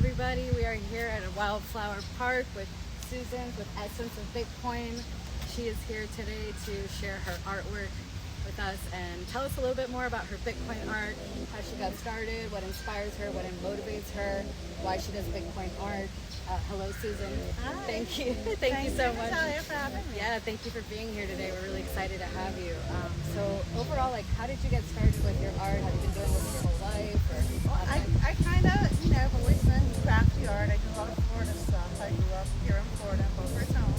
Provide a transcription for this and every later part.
everybody. We are here at a Wildflower Park with Susan with Essence of Bitcoin. She is here today to share her artwork with us and tell us a little bit more about her Bitcoin art, how she got started, what inspires her, what motivates her, why she does Bitcoin art. Hello, Susan. Hi. Thank you. Thank you so much. Natalia, for having me. Yeah, thank you for being here today. We're really excited to have you. So overall, how did you get started with your art? Have you been doing this your whole life? I kind of, have always been crafty art. I do a lot of Florida stuff. I grew up here in Florida, in Boca Raton,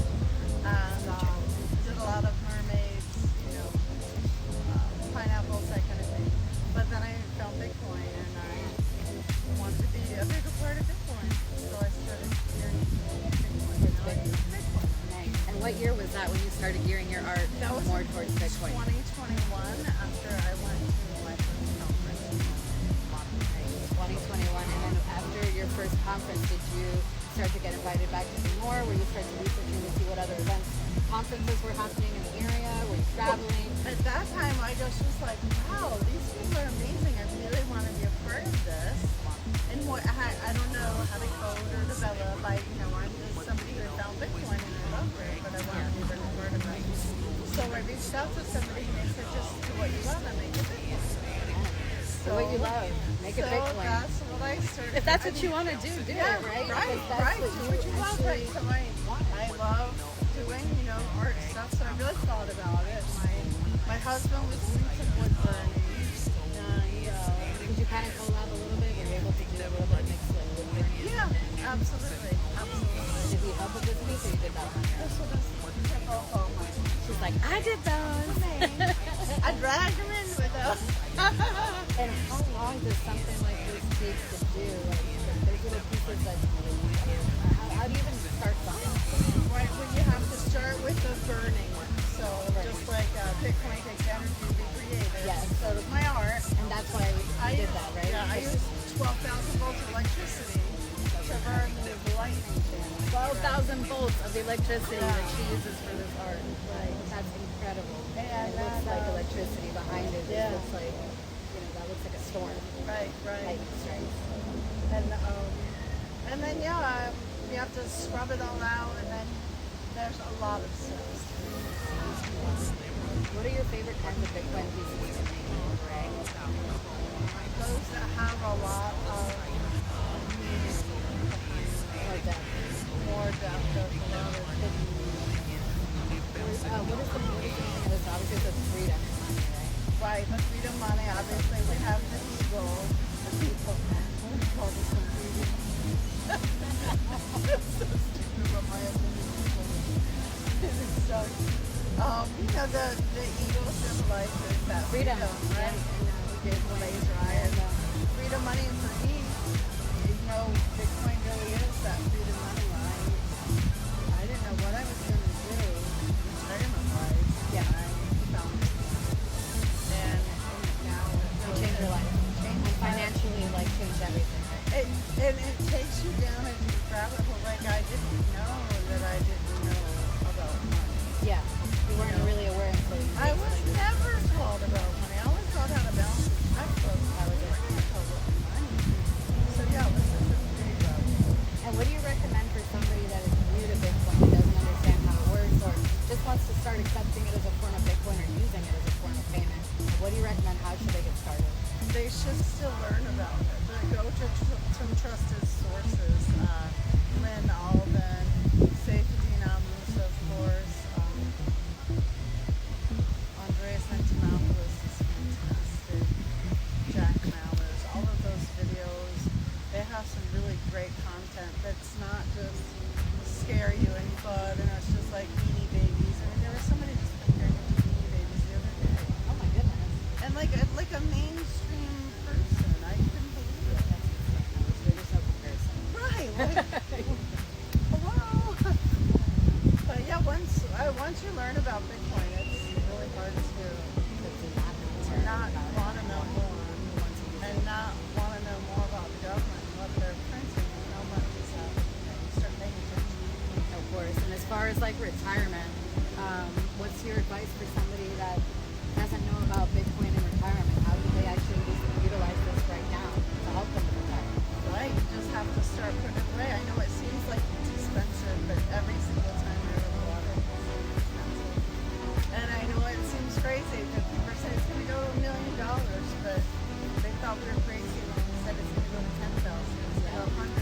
and did a lot of mermaids, pineapples, that kind of thing. But then I found Bitcoin, and I wanted to be a bigger part of Bitcoin, so I started gearing Bitcoin. Nice. And what year was that when you started gearing your art That was more towards Bitcoin? 2021, after I went to my first conference. 2021. And then after your first conference, did you start to get invited back to do more? Were you starting to researching to see what other events, conferences were happening in the area? Were you traveling? At that time, I just was like, wow, these people are amazing. I really want to be a part of this. And I don't know how to code or develop. I'm just somebody who found Bitcoin and I love it, but I want to be a bigger part of it. So I reached out to somebody and they said, just do what you love and make it Bitcoin. So what you love, make it Bitcoin. That's what I started. If that's what you want to do, do it, right? Right, Because that's right. what What you love, right? So I love doing, art stuff. So I really thought about it. My husband was into wood burning. Did you kind of collab a little bit? Were you able to do a little bit of mixed with wood burning? Yeah, absolutely. Did he help with this piece, or you did that one? She's like, I did those. I dragged him in with those. And how long does something like this take to do? There's little pieces that, how do you even start something? Right, when you have to start with the burning. So just like Bitcoin takes energy to be created. Yes. So does my art. And that's why I did that, right? Yeah, I use 12,000 volts of electricity to burn the lightning channel. 12,000 volts of electricity that she uses for this art. Right. That's incredible. And it looks like electricity behind it. Yeah. It looks like, that looks like a storm. Right. Lightning strikes. And then you have to scrub it all out, and then there's a lot of steps. What are your favorite kinds of Bitcoin pieces to make? Those that have a lot of meaning behind them. More depth. There's a lot of hidden meaning. What is the meaning of this? Obviously, it's freedom. Right, the freedom money. Obviously, we have the eagle. The people. What do you call this one? It's so stupid, but my opinion is so. The eagle symbolizes that freedom, right? And we gave the laser eye and freedom money. And for me, Bitcoin really is that freedom money line. I didn't know what I was going to do retirement-wise. Yeah. I found it. And now It changed your life. Financially, changed everything. it takes you down a deep rabbit hole. Like I didn't know that I didn't know about money. Yeah. You weren't really aware until you I was never taught about money. I always taught how to balance the checkbook. I was never taught about money. So yeah, it was such a big And what do you recommend for somebody that is new to Bitcoin, who doesn't understand how it works, or just wants to start accepting it as a form of Bitcoin or using it as a form of payment? What do you recommend? How should they get started? They should still learn about it. But go to some trusted sources. Lynn Alden, Safety Namus, of course. Andreas Antonopoulos is fantastic. Jack Mallers, all of those videos, they have some really great content that's not just scare you and fun, and it's just like Beanie Babies. There was somebody just comparing it to Beanie Babies the other day. Oh my goodness. And like a mainstream person, I couldn't believe it. There's no comparison. Right. Hello. But yeah, once you learn about Bitcoin, it's really hard to not want to know more, and not want to know more about the government and what they're printing and how much is happening. You start paying attention. Of course. And as far as retirement, what's your advice for somebody that doesn't know about Bitcoin and retirement? How do they actually utilize this right now to help them retire? Right. Just have to start putting it away. I know it seems like it's expensive, but every single time I ever bought it, it's expensive. And I know it seems crazy that people say it's going to go to $1 million, but they thought we were crazy when we said it's going to go to 10,000 instead of 100,000.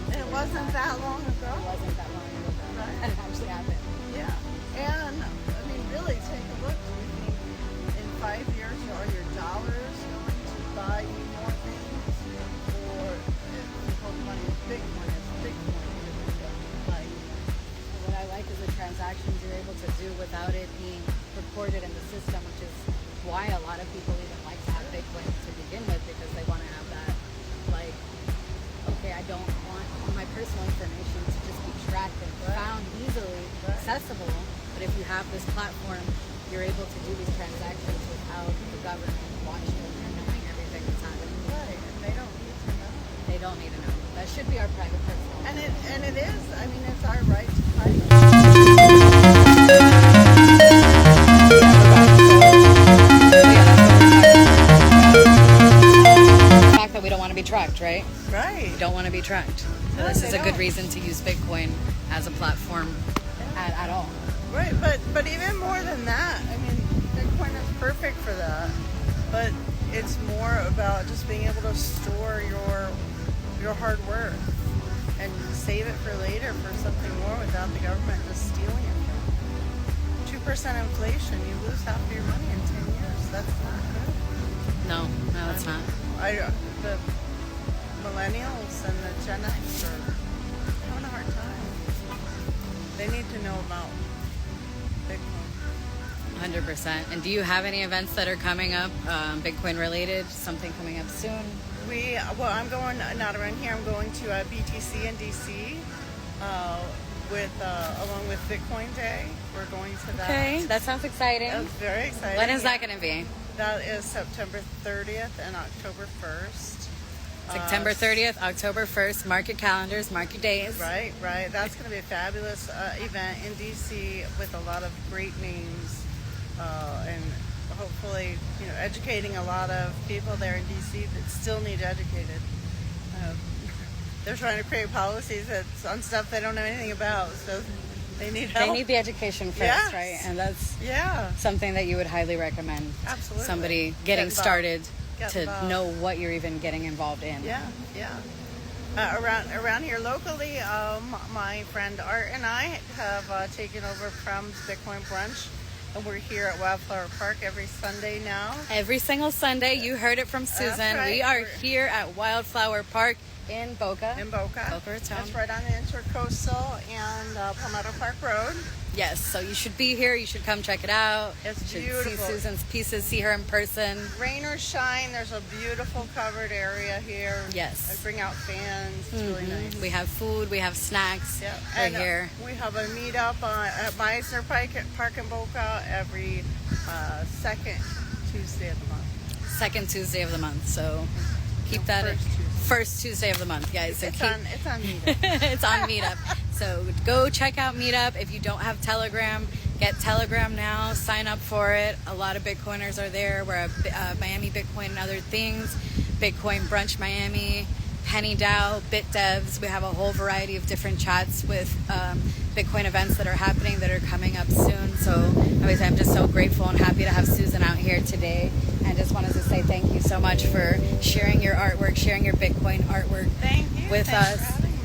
And it wasn't that long ago. It wasn't that long ago. Right. And it actually happened. Yeah. And I mean, really, take a look. Do you think in 5 years are your dollars going to buy you more things, or if you hold money as Bitcoin, you're going to buy you more? What I like is the transactions you're able to do without it being recorded in the system, which is why a lot of people even like to have Bitcoin to begin with, because they want to have that, like, okay, I don't want my personal information to just be tracked and found easily accessible, but if you have this platform, you're able to do these transactions without the government watching and knowing everything that's happening. Right, and they don't need to know. They don't need to know. That should be our private personal. And it is. I mean, it's our right to privacy. The fact that we don't want to be tracked, right? Right. We don't want to be tracked. So No, this they is a good don't. reason to use Bitcoin as a platform at all. Right, but even more than that, I mean, Bitcoin is perfect for that. But it's more about just being able to store your hard work and save it for later for something more without the government just stealing it from you. 2% inflation, you lose half of your money in 10 years. That's not good. No, it's not. The millennials and the Gen X are having a hard time. They need to know about Bitcoin. 100%. And do you have any events that are coming up, Bitcoin related? Something coming up soon? I'm going not around here. I'm going to BTC in DC along with Bitcoin Day. We're going to that. Okay, that sounds exciting. That's very exciting. When is that going to be? That is September 30th and October 1st. September 30th, October 1st. Mark your calendars, mark your days. Right. That's going to be a fabulous event in DC with a lot of great names, and hopefully, educating a lot of people there in DC that still need educated. They're trying to create policies that's on stuff they don't know anything about, so they need help. They need the education first, Yes. right? And that's Yeah, something that you would highly recommend. absolutely. Somebody getting Get involved. started Get to involved. know what you're even getting involved in. Yeah. Around here locally, my friend Art and I have taken over from Bitcoin Brunch, and we're here at Wildflower Park every Sunday now. Every single Sunday, you heard it from Susan. right. We are here at Wildflower Park in Boca. In Boca. Boca Raton. That's right on the Intercoastal and Palmetto Park Road. Yes, so you should be here. You should come check it out. It's you should beautiful. see Susan's pieces, see her in person. Rain or shine, there's a beautiful covered area here. Yes. I bring out fans. It's really nice. We have food, we have snacks Yeah. right And here. we have a meetup at Meisner Park in Boca every second Tuesday of the month. Second Tuesday of the month, so keep that First Tuesday. First Tuesday of the month, guys. So It's keep, on Meetup. it's on Meetup. So go check out Meetup. If you don't have Telegram, get Telegram now. Sign up for it. A lot of Bitcoiners are there. We're at Miami Bitcoin and other things. Bitcoin Brunch Miami, Penny DAO, BitDevs. We have a whole variety of different chats with Bitcoin events that are happening that are coming up soon. So obviously I'm just so grateful and happy to have Susan out here today. And just wanted to say thank you so much for sharing your artwork, sharing your Bitcoin artwork Thank you. with Thanks us. for having me.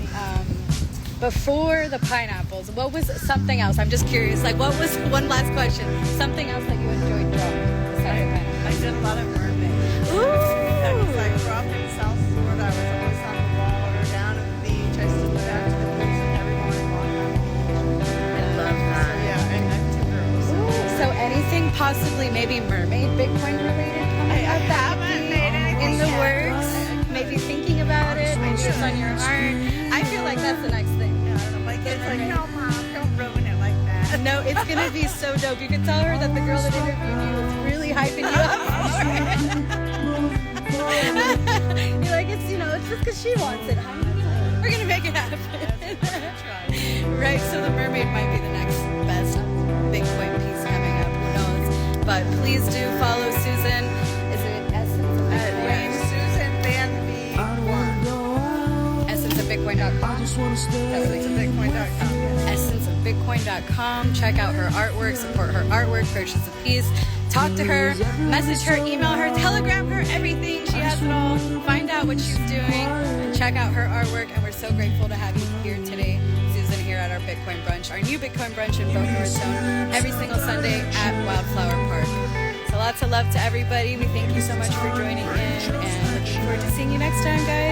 Before the pineapples, what was something else? I'm just curious. Like, what was one last question? Something else that you enjoyed drawing besides the pineapple? I did a lot of mermaids. Ooh. Because I grew up in South Florida. I was always on the water, down at the beach. I still go down to the beach and every morning walk on the beach. I love So that. yeah, and I'm Timber. So anything possibly maybe mermaid Bitcoin related coming I up that haven't would be made anything in the yet. works? Maybe thinking about it. Maybe it's on your heart. I feel like that's the next thing. Yeah, I don't know. My kid's like, no, Mom, don't ruin it like that. No, it's gonna be so dope. You can tell her that the girl that interviewed you was really hyping you up for it. You're like, it's it's just because she wants it. We're gonna make it happen. Right, so the mermaid might be the next best Bitcoin piece coming up. Who knows? But please do follow Susan. Is it Essence of Bitcoin? Susan Van V. Essenceofbitcoin.com. Check out her artwork, support her artwork, purchase a piece, talk to her, message her, email her, telegram her, everything. She has it all. Find out what she's doing. Check out her artwork, and we're so grateful to have you here today, Susan, here at our Bitcoin brunch, our new Bitcoin brunch in Boca Raton, every single Sunday at Wildflower Park. So lots of love to everybody. We thank you so much for joining in, and looking forward to seeing you next time, guys.